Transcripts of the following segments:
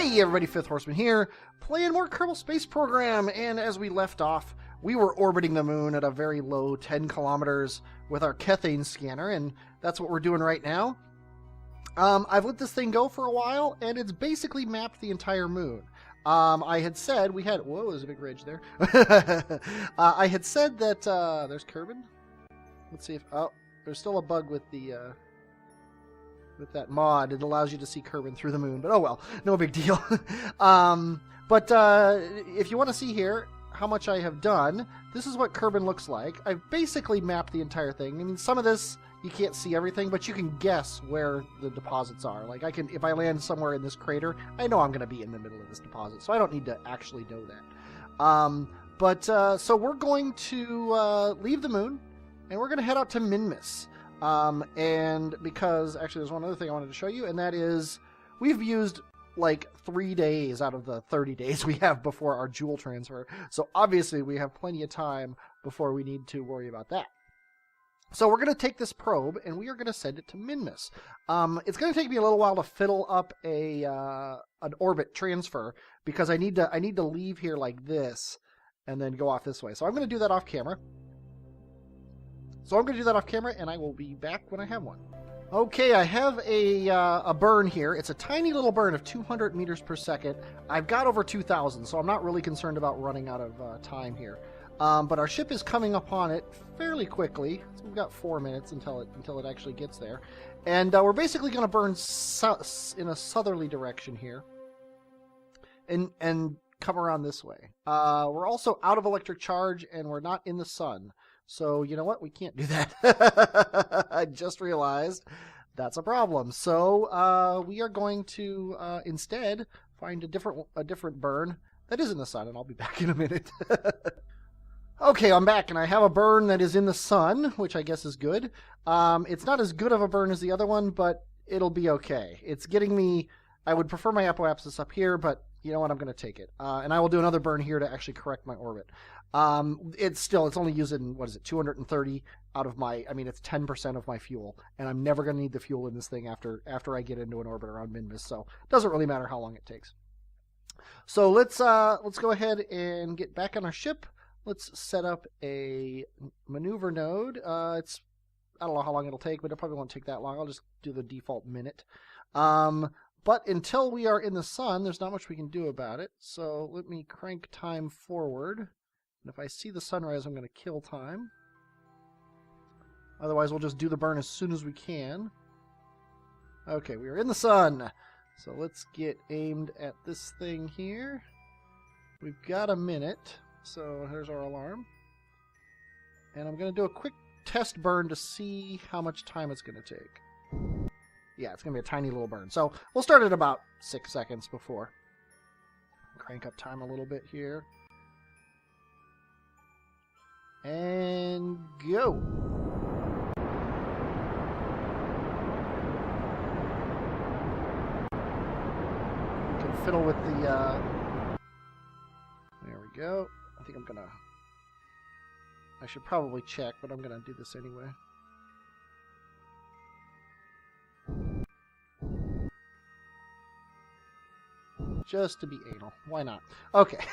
Hey everybody, Fifth Horseman here, playing more Kerbal Space Program, and as we left off, we were orbiting the moon at a very low 10 kilometers with our Kethane scanner, and that's what we're doing right now. I've let this thing go for a while, and it's basically mapped the entire moon. I had said we had... Whoa, there's a big ridge there. I had said that... there's Kerbal. Let's see if... Oh, there's still a bug with the... with that mod. It allows you to see Kerbal through the moon, but oh well, no big deal. But if you want to see here how much I have done, this is what Kerbal looks like. I've basically mapped the entire thing. I mean, some of this you can't see everything, but you can guess where the deposits are. Like I can, if I land somewhere in this crater, I know I'm going to be in the middle of this deposit, so I don't need to actually know that. So we're going to leave the moon, and we're going to head out to Minmus. And because, actually, there's one other thing I wanted to show you, and that is we've used like 3 days out of the 30 days we have before our Jool transfer. So obviously we have plenty of time before we need to worry about that. So we're going to take this probe and we are going to send it to Minmus. It's going to take me a little while to fiddle up an orbit transfer because I need to leave here like this and then go off this way. So I'm going to do that off camera. And I will be back when I have one. Okay, I have a burn here. It's a tiny little burn of 200 meters per second. I've got over 2,000, so I'm not really concerned about running out of time here. But our ship is coming upon it fairly quickly. So we've got 4 minutes until it actually gets there. And we're basically going to burn in a southerly direction here. And come around this way. We're also out of electric charge, and we're not in the sun. So, you know what? We can't do that. I just realized that's a problem. So, we are going to instead find a different burn that is in the sun, and I'll be back in a minute. Okay, I'm back, and I have a burn that is in the sun, which I guess is good. It's not as good of a burn as the other one, but it'll be okay. It's getting me... I would prefer my apoapsis up here, but you know what? I'm going to take it. And I will do another burn here to actually correct my orbit. It's only using, 230 out of my, it's 10% of my fuel, and I'm never going to need the fuel in this thing after I get into an orbit around Minmus, so it doesn't really matter how long it takes. So let's go ahead and get back on our ship. Let's set up a maneuver node. I don't know how long it'll take, but it probably won't take that long. I'll just do the default minute. But until we are in the sun, there's not much we can do about it, so let me crank time forward. And if I see the sunrise, I'm going to kill time. Otherwise, we'll just do the burn as soon as we can. Okay, we are in the sun. So let's get aimed at this thing here. We've got a minute. So here's our alarm. And I'm going to do a quick test burn to see how much time it's going to take. Yeah, it's going to be a tiny little burn. So we'll start at about 6 seconds before. Crank up time a little bit here. And go. We can fiddle with the, there we go. I think I should probably check, but I'm gonna do this anyway. Just to be anal. Why not? Okay.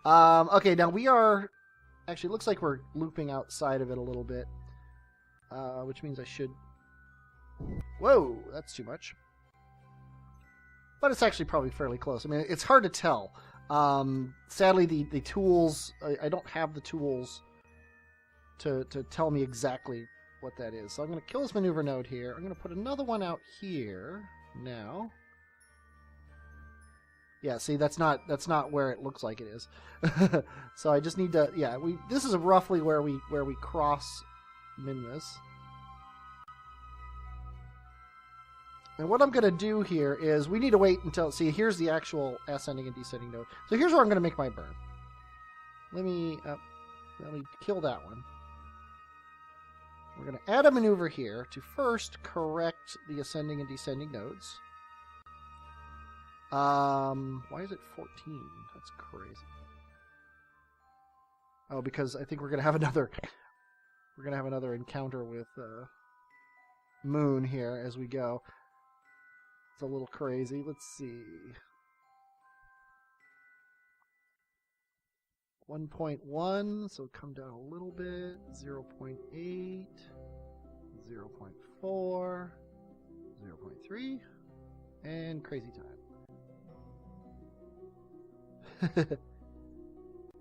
Okay, now we are... Actually, it looks like we're looping outside of it a little bit, which means I should... Whoa, that's too much. But it's actually probably fairly close. I mean, it's hard to tell. Sadly, the tools... I don't have the tools to tell me exactly what that is. So I'm going to kill this maneuver node here. I'm going to put another one out here now. Yeah, see, that's not where it looks like it is. So I just need to, yeah, this is roughly where we cross Minmus. And what I'm going to do here is we need to wait until, see, here's the actual ascending and descending node. So here's where I'm going to make my burn. Let me kill that one. We're going to add a maneuver here to first correct the ascending and descending nodes. Why is it 14? That's crazy. Oh, because I think we're gonna have another encounter with Moon here as we go. It's a little crazy. Let's see. 1.1, so come down a little bit. 0.8, 0.4, 0.3, and crazy time.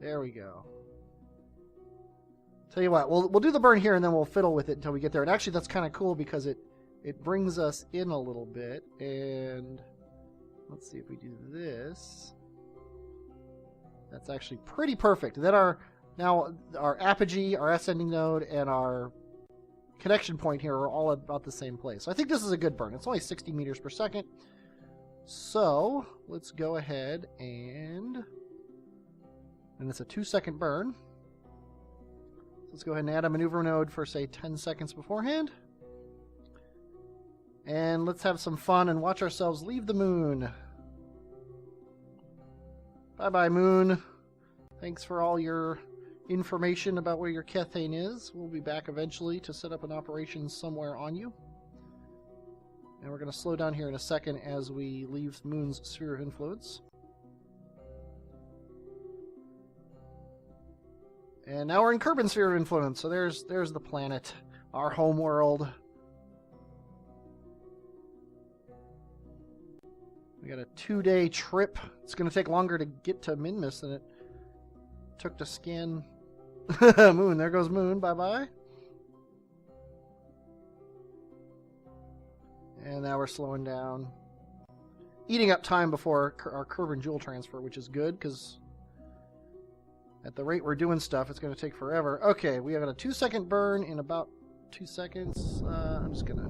There we go. Tell you what, we'll do the burn here and then we'll fiddle with it until we get there. And actually that's kind of cool because it brings us in a little bit. And let's see if we do this. That's actually pretty perfect. Then our apogee, our ascending node, and our connection point here are all about the same place. So I think this is a good burn. It's only 60 meters per second. So let's go ahead and it's a 2-second burn. Let's go ahead and add a maneuver node for, say, 10 seconds beforehand. And let's have some fun and watch ourselves leave the moon. Bye-bye, moon. Thanks for all your information about where your Kethane is. We'll be back eventually to set up an operation somewhere on you. And we're going to slow down here in a second as we leave Moon's sphere of influence. And now we're in Kerbin's sphere of influence. So there's the planet, our home world. We got a 2-day trip. It's going to take longer to get to Minmus than it took to scan Moon. There goes Moon. Bye-bye. And now we're slowing down. Eating up time before our Kerbal Jool transfer, which is good, because at the rate we're doing stuff, it's going to take forever. Okay, we have a 2-second burn in about 2 seconds. I'm just going to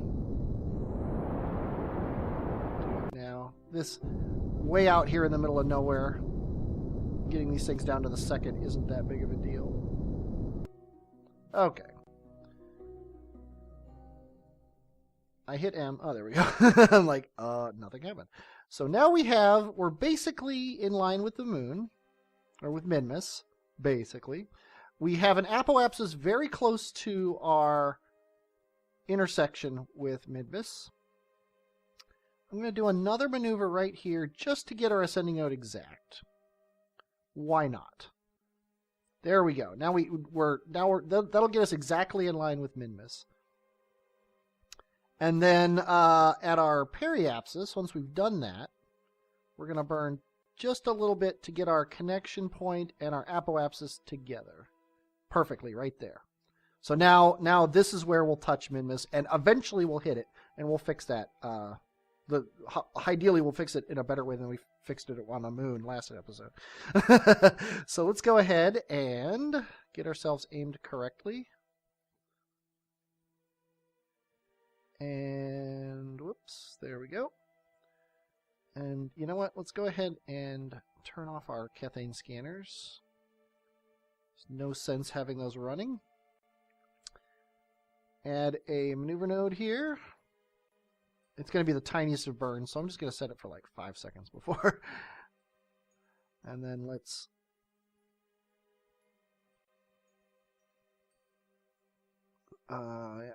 do it now. This way out here in the middle of nowhere, getting these things down to the second isn't that big of a deal. Okay. I hit M. Oh, there we go. I'm like, nothing happened. So now we're basically in line with the moon, or with Minmus, basically. We have an apoapsis very close to our intersection with Minmus. I'm going to do another maneuver right here just to get our ascending node exact. Why not? There we go. Now that'll get us exactly in line with Minmus. And then at our periapsis, once we've done that, we're going to burn just a little bit to get our connection point and our apoapsis together. Perfectly, right there. So now this is where we'll touch Minmus, and eventually we'll hit it, and we'll fix that. Ideally, we'll fix it in a better way than we fixed it on the moon last episode. So let's go ahead and get ourselves aimed correctly. And whoops, there we go. And you know what? Let's go ahead and turn off our Kethane scanners. There's no sense having those running. Add a maneuver node here. It's going to be the tiniest of burns, so I'm just going to set it for like 5 seconds before. And then let's... yeah.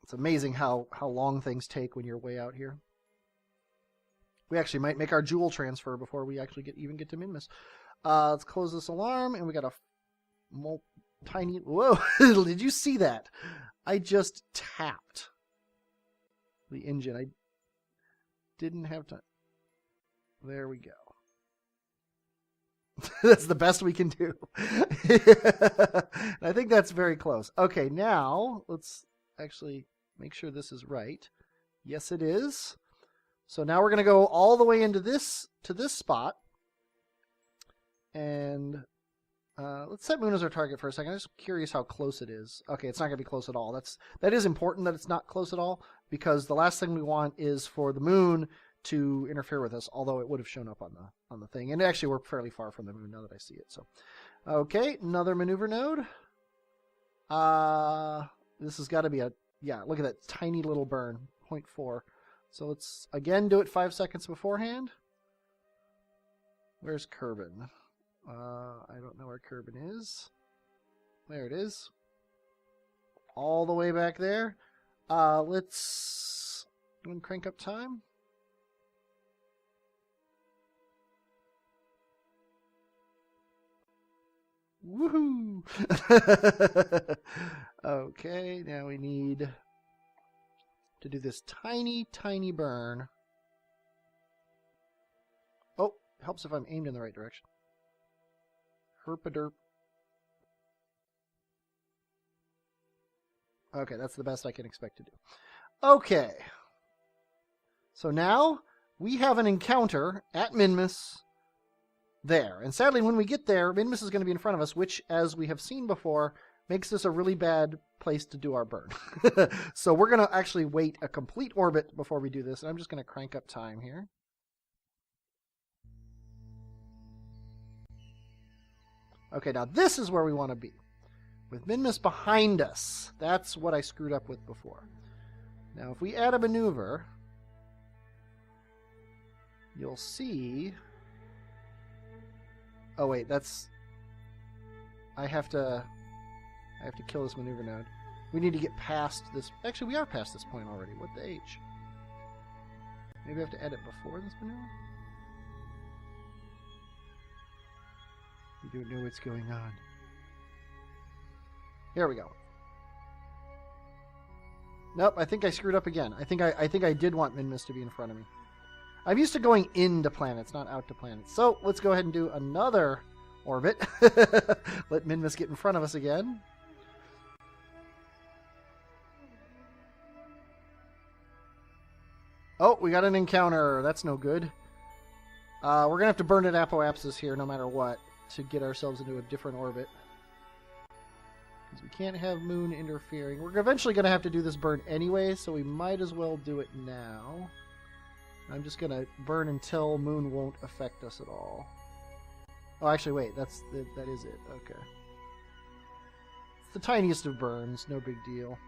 It's amazing how long things take when you're way out here. We actually might make our Jool transfer before we actually even get to Minmus. Let's close this alarm, and we got a tiny... Whoa! Did you see that? I just tapped the engine. I didn't have time. There we go. That's the best we can do. I think that's very close. Okay, now let's actually make sure this is right. Yes, it is. So now we're going to go all the way into this spot, and let's set Moon as our target for a second. I'm just curious how close it is. Okay, it's not going to be close at all. That is important that it's not close at all, because the last thing we want is for the Moon to interfere with us, although it would have shown up on the thing. And actually, we're fairly far from the Moon now that I see it. So, okay, another maneuver node. This has got to be look at that tiny little burn, 0.4. So let's again do it 5 seconds beforehand. Where's Kerbin? I don't know where Kerbin is. There it is. All the way back there. Let's crank up time. Woohoo! Okay, now we need to do this tiny, tiny burn. Oh, helps if I'm aimed in the right direction. Herpaderp. Okay, that's the best I can expect to do. Okay. So now we have an encounter at Minmus there. And sadly, when we get there, Minmus is going to be in front of us, which, as we have seen before, makes this a really bad place to do our burn. So we're going to actually wait a complete orbit before we do this. And I'm just going to crank up time here. Okay, now this is where we want to be. With Minmus behind us. That's what I screwed up with before. Now, if we add a maneuver, you'll see... Oh, wait, that's... I have to kill this maneuver node. We need to get past this... Actually, we are past this point already. What the H? Maybe I have to edit before this maneuver? We don't know what's going on. Here we go. Nope, I think I screwed up again. I think I did want Minmus to be in front of me. I'm used to going into planets, not out to planets. So let's go ahead and do another orbit. Let Minmus get in front of us again. Oh, we got an encounter. That's no good. We're going to have to burn at Apoapsis here no matter what to get ourselves into a different orbit. Because we can't have Moon interfering. We're eventually going to have to do this burn anyway, so we might as well do it now. I'm just going to burn until Moon won't affect us at all. Oh, actually, wait. That is it. Okay. It's the tiniest of burns. No big deal.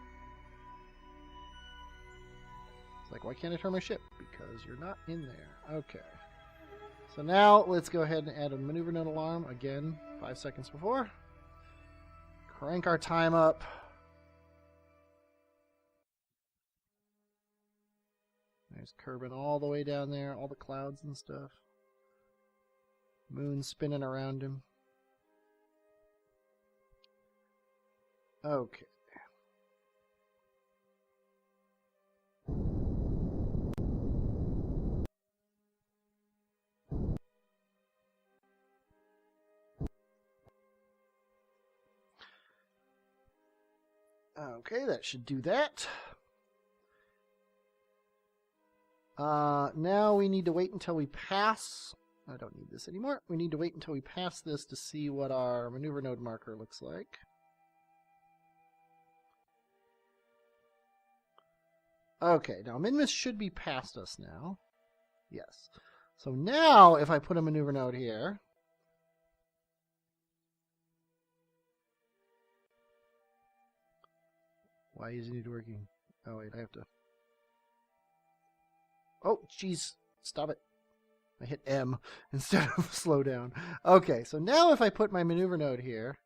It's like, why can't I turn my ship? Because you're not in there. Okay. So now, let's go ahead and add a maneuver node alarm. Again, 5 seconds before. Crank our time up. There's Kerbal all the way down there, all the clouds and stuff. Moon spinning around him. Okay. Okay, that should do that. Now we need to wait until we pass. I don't need this anymore. We need to wait until we pass this to see what our maneuver node marker looks like. Okay, now Minmus should be past us now. Yes. So now, if I put a maneuver node here... Why isn't it working? Oh, wait, I have to... Oh, jeez. Stop it. I hit M instead of slow down. Okay, so now if I put my maneuver node here...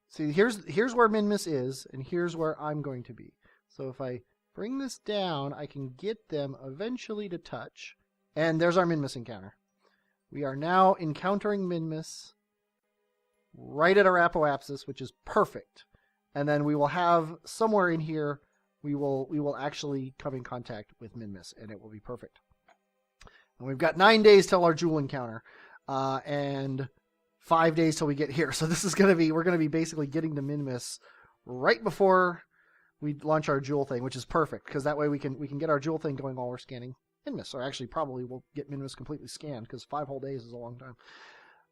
See, here's where Minmus is, and here's where I'm going to be. So if I bring this down, I can get them eventually to touch. And there's our Minmus encounter. We are now encountering Minmus right at our apoapsis, which is perfect. And then we will have somewhere in here, we will actually come in contact with Minmus, and it will be perfect. And we've got 9 days till our Jool encounter, and 5 days till we get here. So this is we're gonna be basically getting to Minmus right before we launch our Jool thing, which is perfect because that way we can get our Jool thing going while we're scanning Minmus. Or actually, probably we'll get Minmus completely scanned because 5 whole days is a long time.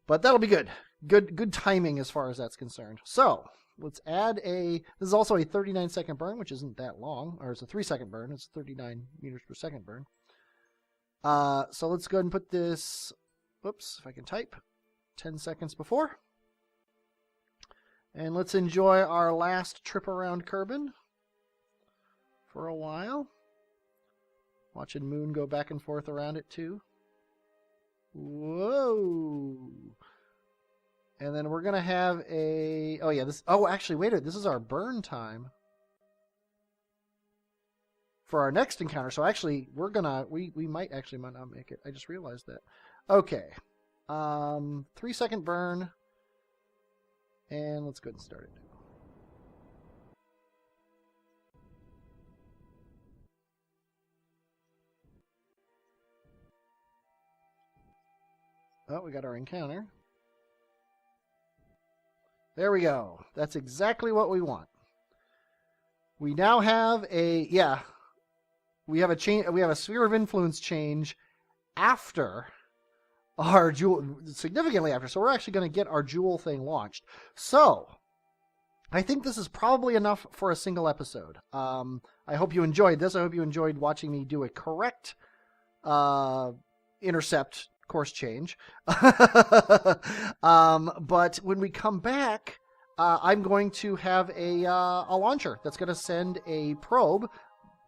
But that'll be good. Good timing as far as that's concerned. So let's add this is also a 39-second burn, which isn't that long. Or it's a 3-second burn. It's 39 meters per second burn. So let's go ahead and put this, whoops, if I can type, 10 seconds before. And let's enjoy our last trip around Kerbal for a while. Watching Moon go back and forth around it too. Whoa. And then we're going to have actually, wait a minute. This is our burn time for our next encounter. So actually, we might not make it. I just realized that. Okay. 3-second burn. And let's go ahead and start it. Oh, we got our encounter. There we go. That's exactly what we want. We now have we have a change. We have a sphere of influence change after our Jool, significantly after. So we're actually going to get our Jool thing launched. So I think this is probably enough for a single episode. I hope you enjoyed this. I hope you enjoyed watching me do a correct intercept course change. But when we come back, I'm going to have a launcher that's going to send a probe,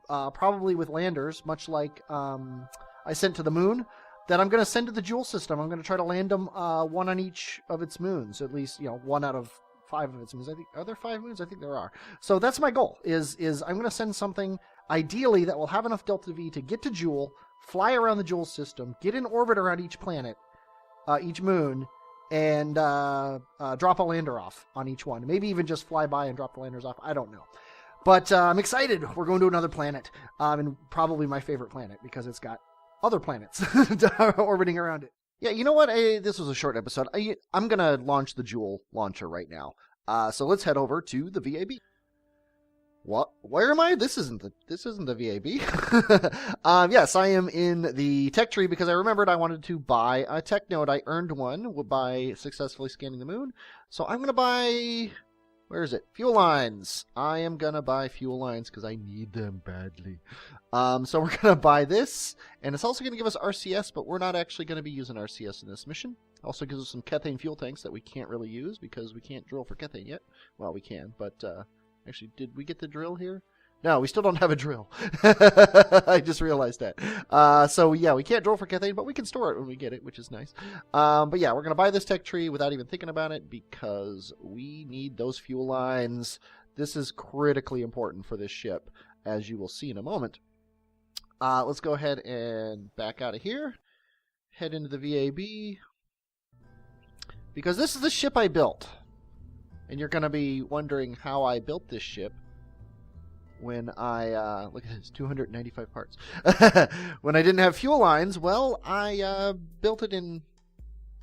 probably with landers, much like I sent to the moon, that I'm going to send to the Jool system. I'm going to try to land them one on each of its moons, at least, one out of 5 of its moons. I think, are there 5 moons? I think there are. So that's my goal, is I'm going to send something, ideally, that will have enough Delta V to get to Jool, fly around the Jool system, get in orbit around each planet, each moon, and drop a lander off on each one. Maybe even just fly by and drop the landers off. I don't know. But I'm excited. We're going to another planet, and probably my favorite planet, because it's got other planets orbiting around it. Yeah, you know what? This was a short episode. I'm going to launch the Jool launcher right now. So let's head over to the VAB. What? Where am I? This isn't the VAB. Yes, I am in the tech tree because I remembered I wanted to buy a tech node. I earned one by successfully scanning the moon. So I'm going to buy... Where is it? Fuel lines. I am going to buy fuel lines because I need them badly. So we're going to buy this. And it's also going to give us RCS, but we're not actually going to be using RCS in this mission. Also gives us some Kethane fuel tanks that we can't really use because we can't drill for Kethane yet. Well, we can, but... Actually, did we get the drill here? No, we still don't have a drill. I just realized that. So, yeah, we can't drill for Kethane, but we can store it when we get it, which is nice. But, yeah, we're going to buy this tech tree without even thinking about it because we need those fuel lines. This is critically important for this ship, as you will see in a moment. Let's go ahead and back out of here. Head into the VAB. Because this is the ship I built. And you're going to be wondering how I built this ship when I, look at this, 295 parts. When I didn't have fuel lines, well, I built it in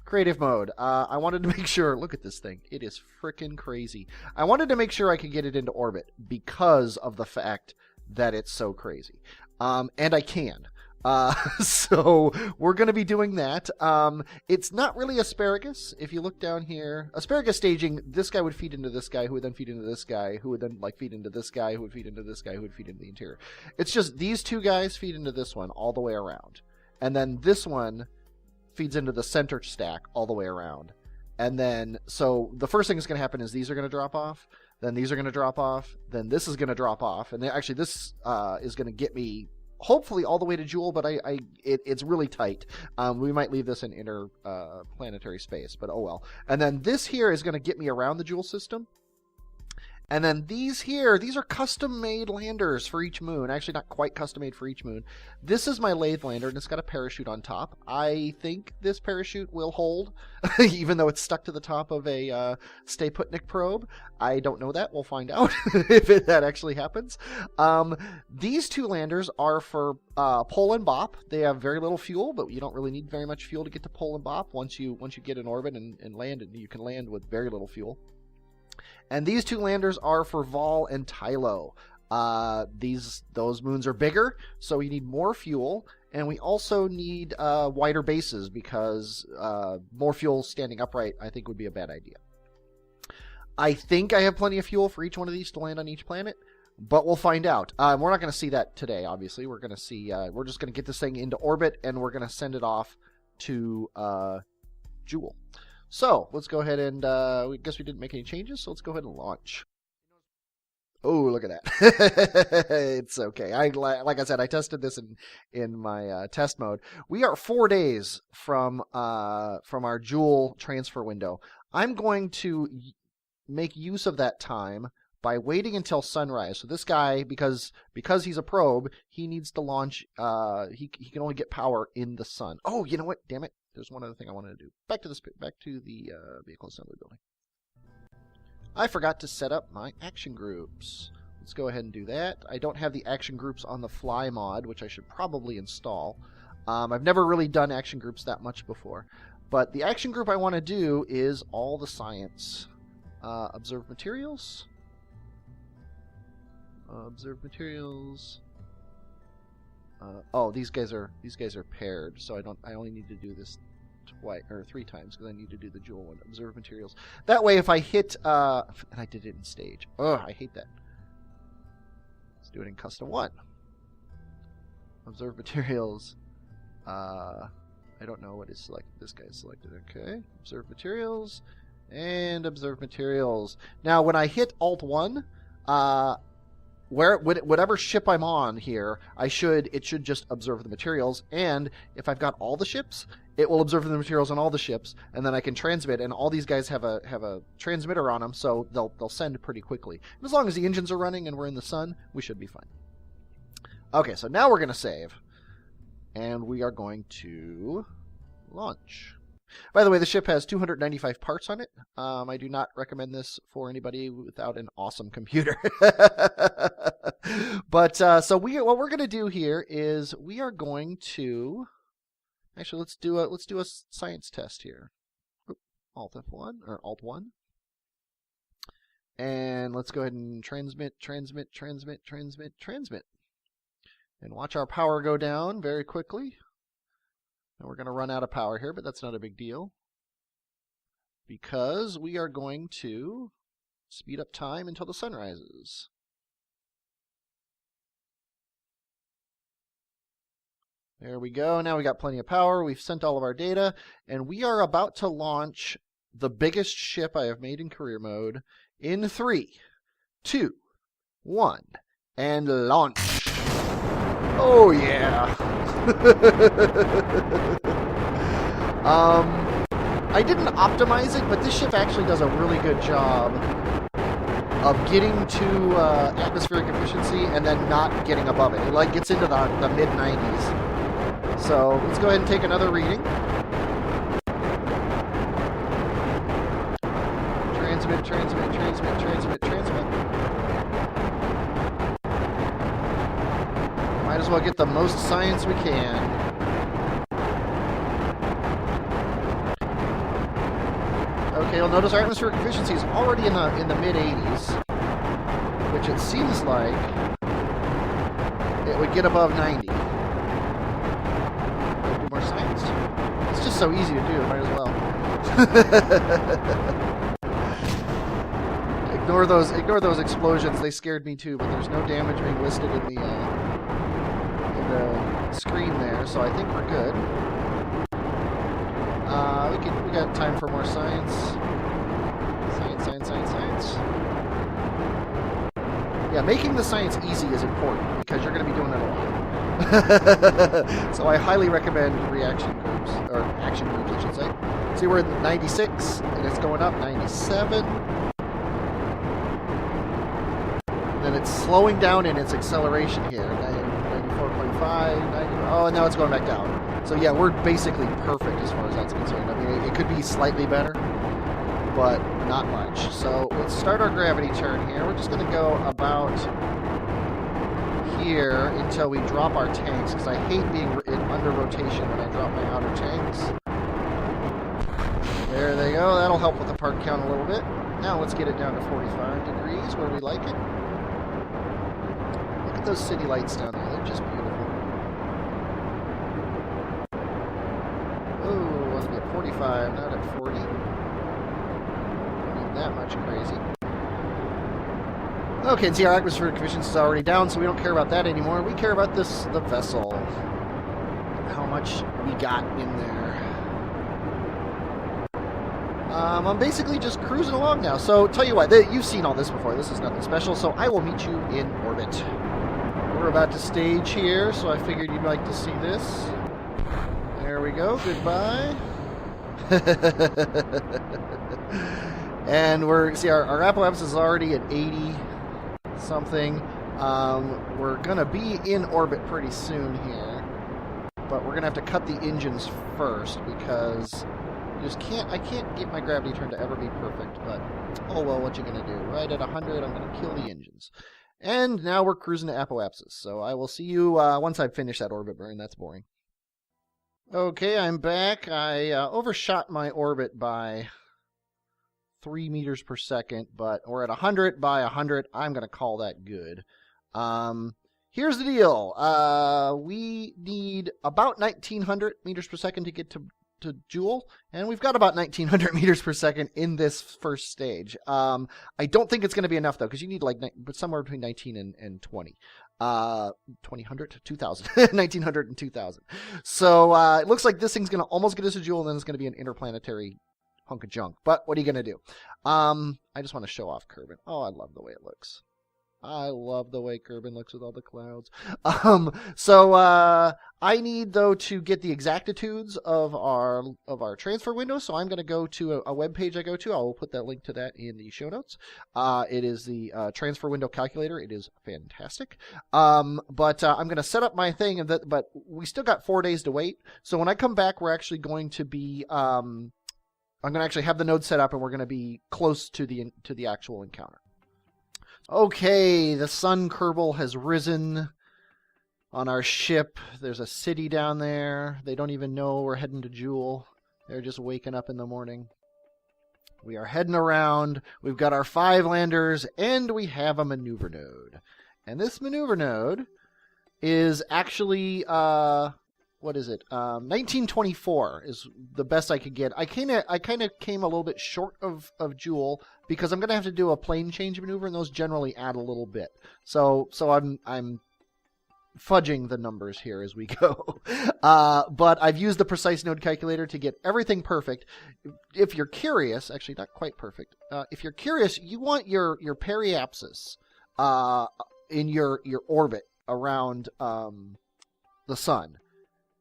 creative mode. I wanted to make sure, look at this thing. It is frickin' crazy. I wanted to make sure I could get it into orbit because of the fact that it's so crazy. And I can. So we're going to be doing that. It's not really asparagus. If you look down here, asparagus staging, this guy would feed into this guy, who would then feed into this guy, who would then feed into this guy, who would feed into this guy, who would feed into the interior. It's just these two guys feed into this one all the way around. And then this one feeds into the center stack all the way around. And then, so the first thing that's going to happen is these are going to drop off. Then these are going to drop off. Then this is going to drop off. And then actually this is going to get me hopefully all the way to Jool, but it's really tight. We might leave this in interplanetary space, but oh well. And then this here is going to get me around the Jool system. And then these here, these are custom-made landers for each moon. Actually, not quite custom-made for each moon. This is my lathe lander, and it's got a parachute on top. I think this parachute will hold, even though it's stuck to the top of a Stay Putnik probe. I don't know that. We'll find out if that actually happens. These two landers are for pull and bop. They have very little fuel, but you don't really need very much fuel to get to pull and bop once you get in orbit and land, and you can land with very little fuel. And these two landers are for Vol and Tylo. Those moons are bigger, so we need more fuel, and we also need wider bases because more fuel standing upright I think would be a bad idea. I think I have plenty of fuel for each one of these to land on each planet, but we'll find out. We're not going to see that today, obviously. We're going to see. We're just going to get this thing into orbit, and we're going to send it off to Jool. So, let's go ahead and, I guess we didn't make any changes, so let's go ahead and launch. Oh, look at that. It's okay. Like I said, I tested this in my test mode. We are 4 days from our Jool transfer window. I'm going to make use of that time by waiting until sunrise. So this guy, because he's a probe, he needs to launch. He can only get power in the sun. Oh, you know what? Damn it! There's one other thing I wanted to do. Back to the vehicle assembly building. I forgot to set up my action groups. Let's go ahead and do that. I don't have the action groups on the fly mod, which I should probably install. I've never really done action groups that much before. But the action group I want to do is all the science. Observe materials. Observe materials. Oh, these guys are paired, so I only need to do this twice or 3 times because I need to do the Jool one. Observe materials. That way, if I hit, and I did it in stage. Oh, I hate that. Let's do it in custom 1. Observe materials. I don't know what is selected. This guy is selected. Okay. Observe materials and observe materials. Now, when I hit Alt 1, whatever ship I'm on here, it should just observe the materials. And if I've got all the ships, it will observe the materials on all the ships, and then I can transmit. And all these guys have a transmitter on them, so they'll send pretty quickly. And as long as the engines are running and we're in the sun, we should be fine. Okay, so now we're going to save. And we are going to launch. By the way, the ship has 295 parts on it. I do not recommend this for anybody without an awesome computer. But so what we're going to do here is we are going to actually let's do a science test here. Alt F1 or Alt 1. And let's go ahead and transmit. And watch our power go down very quickly. And we're going to run out of power here, but that's not a big deal. Because we are going to speed up time until the sun rises. There we go. Now we got plenty of power. We've sent all of our data. And we are about to launch the biggest ship I have made in career mode in 3, 2, 1, and launch. Oh yeah. I didn't optimize it, but this ship actually does a really good job of getting to atmospheric efficiency and then not getting above it. It like gets into the mid 90s. So let's go ahead and take another reading. Transmit. Might as well get the most science we can. Okay, you'll notice our atmospheric efficiency is already in the mid 80s, which it seems like it would get above 90. Do more science. It's just so easy to do. Might as well. Ignore those explosions. They scared me too, but there's no damage being listed in the screen there, so I think we're good. We got time for more science. Science. Yeah, making the science easy is important because you're going to be doing it a lot. So I highly recommend reaction groups, or action groups, I should say. See, we're at 96, and it's going up 97. Then it's slowing down in its acceleration here. 94.5, 90. Oh, and now it's going back down. So yeah, we're basically perfect as far as that's concerned. I mean, it could be slightly better, but not much. So let's start our gravity turn here. We're just going to go about here until we drop our tanks, because I hate being under rotation when I drop my outer tanks. There they go. That'll help with the part count a little bit. Now let's get it down to 45 degrees where we like it. Look at those city lights down there. They're just beautiful. Oh, let's get 45, not at 40. Don't need that much crazy. Okay, and see our atmospheric efficiency is already down, so we don't care about that anymore. We care about the vessel. How much we got in there. I'm basically just cruising along now. So, tell you what, you've seen all this before. This is nothing special, so I will meet you in orbit. We're about to stage here, so I figured you'd like to see this. There we go. Goodbye. And see, our apoapsis is already at 80. something. We're going to be in orbit pretty soon here. But we're going to have to cut the engines first because I can't get my gravity turn to ever be perfect. But, oh well, what you going to do? Right at 100, I'm going to kill the engines. And now we're cruising to apoapsis. So I will see you once I've finished that orbit burn. That's boring. Okay, I'm back. I overshot my orbit by 3 meters per second, but we're at 100 by 100. I'm going to call that good. Here's the deal. We need about 1900 meters per second to get to Jool, and we've got about 1900 meters per second in this first stage. I don't think it's going to be enough, though, because you need like somewhere between 19 and 20. 2000 to 2000. 1900 and 2000. So it looks like this thing's going to almost get us to Jool, and then it's going to be an interplanetary hunk of junk. But what are you going to do? I just want to show off Kerbal. Oh, I love the way it looks. I love the way Kerbal looks with all the clouds. So I need, though, to get the exactitudes of our transfer window. So I'm going to go to a web page I go to. I will put that link to that in the show notes. It is the transfer window calculator. It is fantastic. But I'm going to set up my thing. But we still got 4 days to wait. So when I come back, we're actually going to be I'm going to actually have the node set up, and we're going to be close to the actual encounter. Okay, the sun Kerbal has risen on our ship. There's a city down there. They don't even know we're heading to Jool. They're just waking up in the morning. We are heading around. We've got our 5 landers, and we have a maneuver node. And this maneuver node is actually, what is it? 1924 is the best I could get. I kind of came a little bit short of Jool because I'm going to have to do a plane change maneuver, and those generally add a little bit. So I'm fudging the numbers here as we go. But I've used the precise node calculator to get everything perfect. If you're curious, actually not quite perfect. If you're curious, you want your periapsis in your orbit around the sun.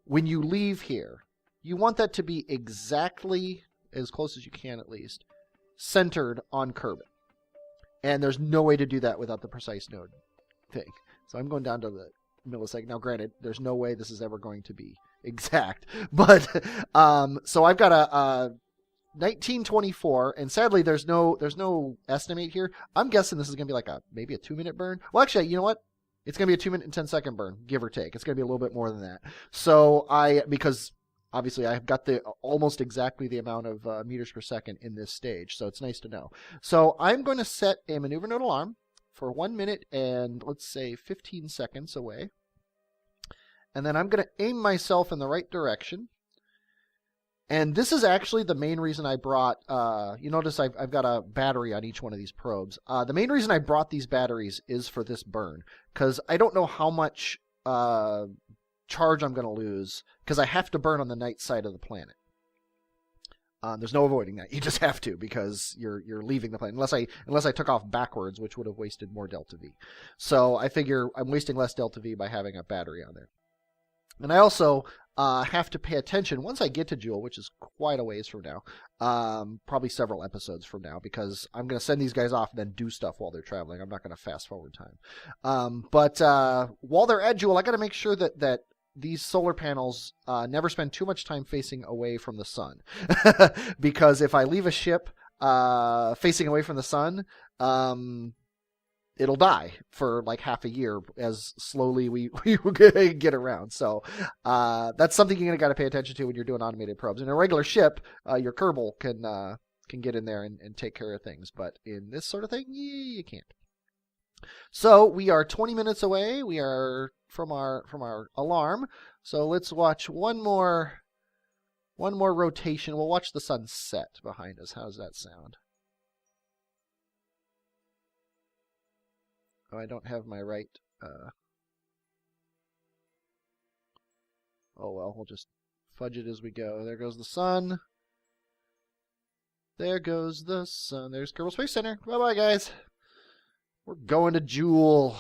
When you leave here, you want that to be exactly, as close as you can at least, centered on Kerbal. And there's no way to do that without the precise node thing. So I'm going down to the millisecond. Now, granted, there's no way this is ever going to be exact. But, so I've got a 1924, and sadly there's no estimate here. I'm guessing this is going to be like maybe a 2-minute burn. Well, actually, you know what? It's going to be a 2 minute and 10-second burn, give or take. It's going to be a little bit more than that. So because obviously I've got almost exactly the amount of meters per second in this stage, so it's nice to know. So I'm going to set a maneuver node alarm for 1 minute and let's say 15 seconds away. And then I'm going to aim myself in the right direction. And this is actually the main reason I brought, you notice I've got a battery on each one of these probes. The main reason I brought these batteries is for this burn, because I don't know how much charge I'm going to lose, because I have to burn on the night side of the planet. There's no avoiding that. You just have to, because you're leaving the planet, unless I took off backwards, which would have wasted more delta V. So I figure I'm wasting less delta V by having a battery on there. And I also have to pay attention once I get to Jool, which is quite a ways from now, probably several episodes from now, because I'm going to send these guys off and then do stuff while they're traveling. I'm not going to fast forward time. But while they're at Jool, I got to make sure that these solar panels never spend too much time facing away from the sun, because if I leave a ship facing away from the sun, it'll die for like half a year as slowly we get around. So that's something you're got to pay attention to when you're doing automated probes. In a regular ship, your Kerbal can get in there and take care of things, but in this sort of thing, you can't. So we are 20 minutes away. We are from our alarm. So let's watch one more rotation. We'll watch the sun set behind us. How's that sound? Oh, I don't have my right. Oh well, we'll just fudge it as we go. There goes the sun. There goes the sun. There's Kerbal Space Center. Bye-bye, guys. We're going to Jool.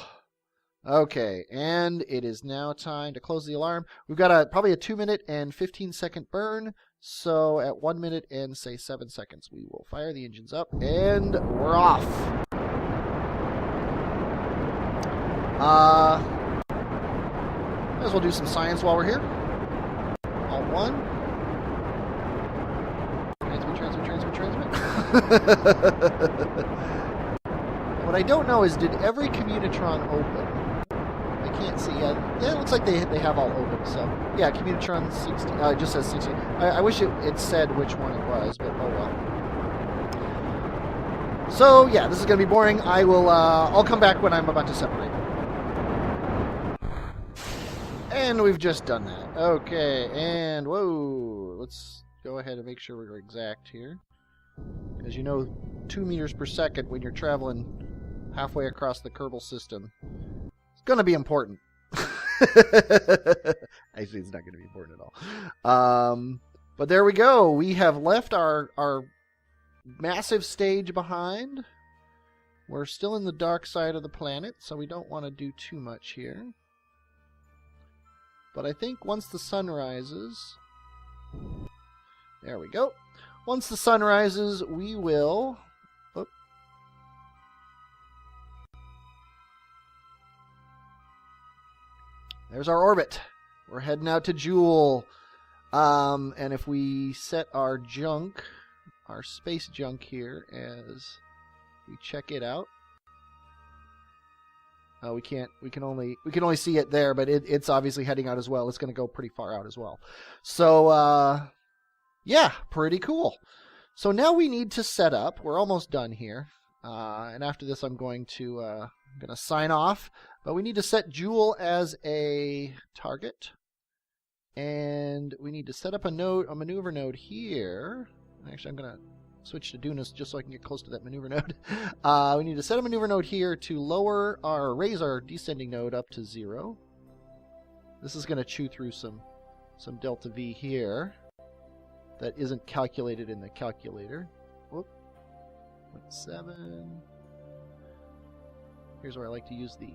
Okay, and it is now time to close the alarm. We've got probably a 2 minute and 15-second burn. So at 1 minute and say 7 seconds, we will fire the engines up, and we're off. Might as well do some science while we're here. Alt 1. Transmit. What I don't know is, did every Communitron open? I can't see yet. Yeah, it looks like they have all open. So, yeah, Communitron 60. It just says 60. I wish it said which one it was, but oh well. So, yeah, this is going to be boring. I'll come back when I'm about to separate. And we've just done that. Okay, and whoa. Let's go ahead and make sure we're exact here. Because you know, 2 meters per second when you're traveling halfway across the Kerbal system, it's going to be important. Actually, it's not going to be important at all. But there we go. We have left our massive stage behind. We're still in the dark side of the planet, so we don't want to do too much here. But I think once the sun rises... There we go. Once the sun rises, we will... Oh. There's our orbit. We're heading out to Jool. And if we set our junk, our space junk here, as we check it out... Oh, we can't. We can only see it there, but it's obviously heading out as well. It's going to go pretty far out as well. So, yeah, pretty cool. So now we need to set up. We're almost done here, and after this, I'm going to sign off. But we need to set Jool as a target, and we need to set up a maneuver node here. Actually, I'm going to switch to Dunas just so I can get close to that maneuver node. We need to set a maneuver node here to raise our descending node up to 0. This is going to chew through some delta V here that isn't calculated in the calculator. Whoop. 0.7. Here's where I like to use the...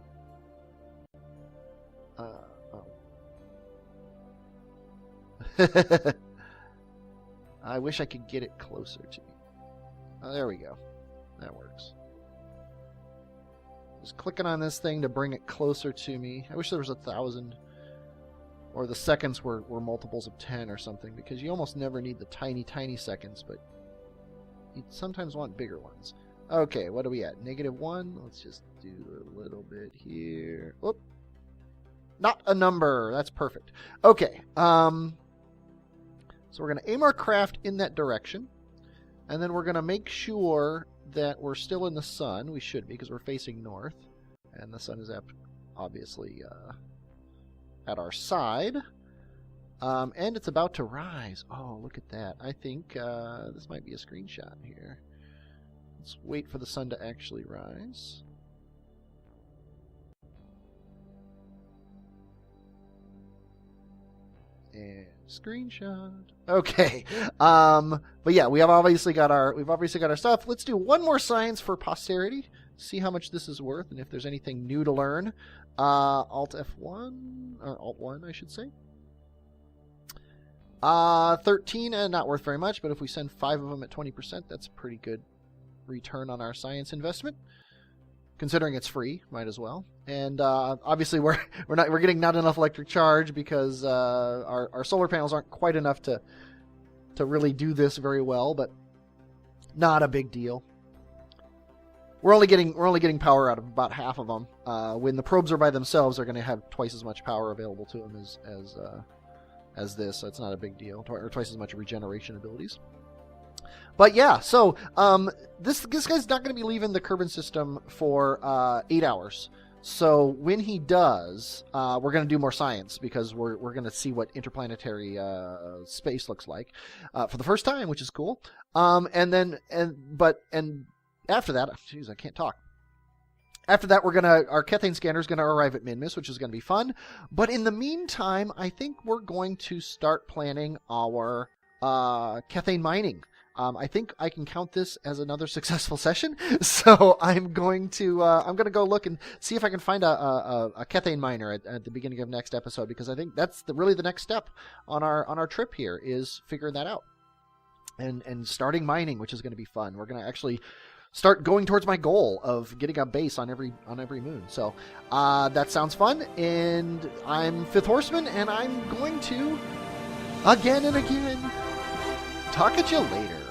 I wish I could get it closer to me. Oh, there we go. That works. Just clicking on this thing to bring it closer to me. I wish there was 1,000, or the seconds were multiples of 10 or something, because you almost never need the tiny, tiny seconds, but you sometimes want bigger ones. Okay, what are we at? -1? Let's just do a little bit here. Whoop. Not a number. That's perfect. Okay. So we're going to aim our craft in that direction. And then we're going to make sure that we're still in the sun. We should be, because we're facing north. And the sun is obviously at our side. And it's about to rise. Oh, look at that. I think this might be a screenshot here. Let's wait for the sun to actually rise. And screenshot. Okay. But yeah, we've obviously got our stuff. Let's do one more science for posterity. See how much this is worth and if there's anything new to learn. Alt F1 or Alt 1, I should say. 13, not worth very much, but if we send 5 of them at 20%, that's a pretty good return on our science investment. Considering it's free, might as well. And obviously we're getting not enough electric charge because our solar panels aren't quite enough to really do this very well, but not a big deal. We're only getting power out of about half of them. When the probes are by themselves, they're going to have twice as much power available to them as this, so it's not a big deal, or twice as much regeneration abilities. But yeah, so this guy's not going to be leaving the Kerbal system for 8 hours. So when he does, we're going to do more science because we're going to see what interplanetary space looks like for the first time, which is cool. And after that, jeez, I can't talk. After that, our Kethane scanner is going to arrive at Minmus, which is going to be fun. But in the meantime, I think we're going to start planning our Kethane mining. I think I can count this as another successful session, so I'm going to go look and see if I can find a Kethane miner at the beginning of next episode, because I think that's really the next step on our trip here, is figuring that out and starting mining, which is going to be fun. We're going to actually start going towards my goal of getting a base on every moon. So that sounds fun, and I'm Fifth Horseman, and I'm going to again and again talk at you later.